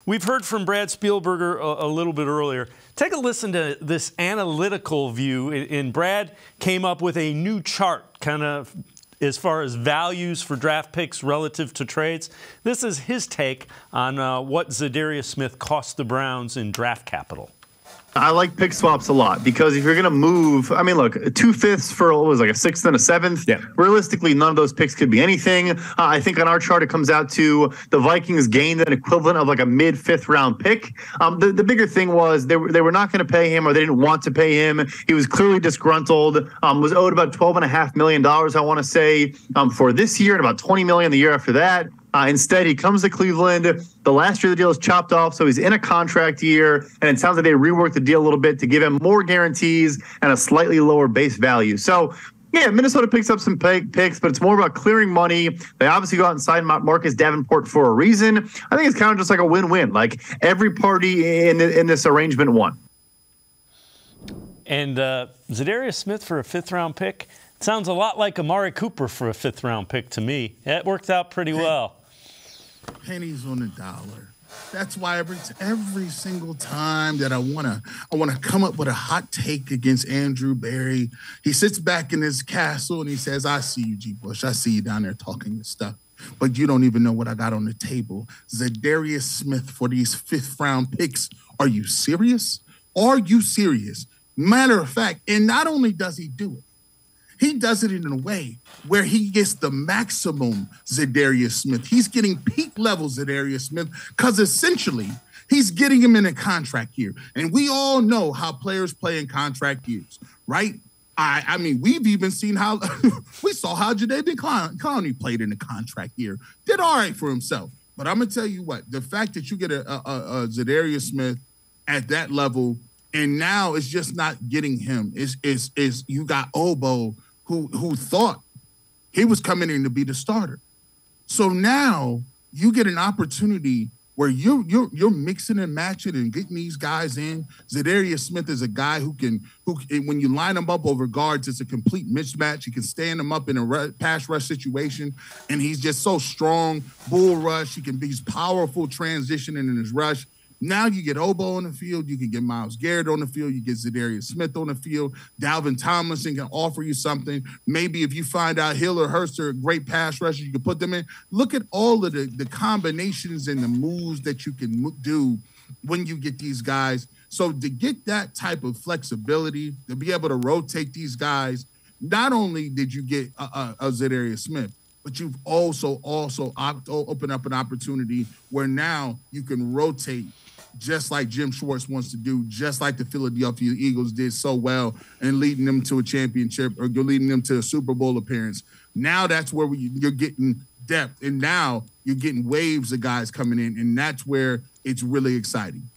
We've heard from Brad Spielberger a little bit earlier. Take a listen to this analytical view. And Brad came up with a new chart, kind of as far as values for draft picks relative to trades. This is his take on what Za'Darius Smith cost the Browns in draft capital. I like pick swaps a lot because if you're going to move, I mean, look, 2/5 for what was like a 6th and a 7th. Yeah. Realistically, none of those picks could be anything. I think on our chart, it comes out to the Vikings gained an equivalent of like a mid-5th round pick. The bigger thing was they were not going to pay him, or they didn't want to pay him. He was clearly disgruntled, was owed about $12.5 million, I want to say, for this year, and about $20 million the year after that. Instead, he comes to Cleveland. The last year of the deal is chopped off, so he's in a contract year, and it sounds like they reworked the deal a little bit to give him more guarantees and a slightly lower base value. So, yeah, Minnesota picks up some picks, but it's more about clearing money. They obviously go out and sign Marcus Davenport for a reason. I think it's kind of just like a win-win. Like, every party in this arrangement won. And Za'Darius Smith for a 5th-round pick sounds a lot like Amari Cooper for a 5th-round pick to me. That worked out pretty well. Pennies on the dollar. That's why every single time that I wanna come up with a hot take against Andrew Berry, he sits back in his castle and he says, "I see you, G. Bush. I see you down there talking this stuff, but you don't even know what I got on the table. Za'Darius Smith for these 5th-round picks. Are you serious? Are you serious?" Matter of fact, and not only does he do it, he does it in a way where he gets the maximum Za'Darius Smith. He's getting peak level Za'Darius Smith because essentially he's getting him in a contract year. And we all know how players play in contract years, right? I mean, we've even seen how we saw how Jadeveon Clowney played in a contract year. Did all right for himself. But I'm going to tell you what, the fact that you get a Za'Darius Smith at that level, and now it's just not getting him. Is you got Obo, who thought he was coming in to be the starter. So now you get an opportunity where you're mixing and matching and getting these guys in. Za'Darius Smith is a guy who when you line him up over guards, it's a complete mismatch. You can stand him up in a pass rush situation, and he's just so strong. Bull rush. He can be powerful transitioning in his rush. Now you get Obo on the field. You can get Myles Garrett on the field. You get Za'Darius Smith on the field. Dalvin Tomlinson can offer you something. Maybe if you find out Hill or Hurst are great pass rushers, you can put them in. Look at all of the combinations and the moves that you can do when you get these guys. So to get that type of flexibility, to be able to rotate these guys, not only did you get a Za'Darius Smith, but you've also opened up an opportunity where now you can rotate just like Jim Schwartz wants to do, just like the Philadelphia Eagles did so well in leading them to a championship or leading them to a Super Bowl appearance. Now that's where you're getting depth, and now you're getting waves of guys coming in, and that's where it's really exciting.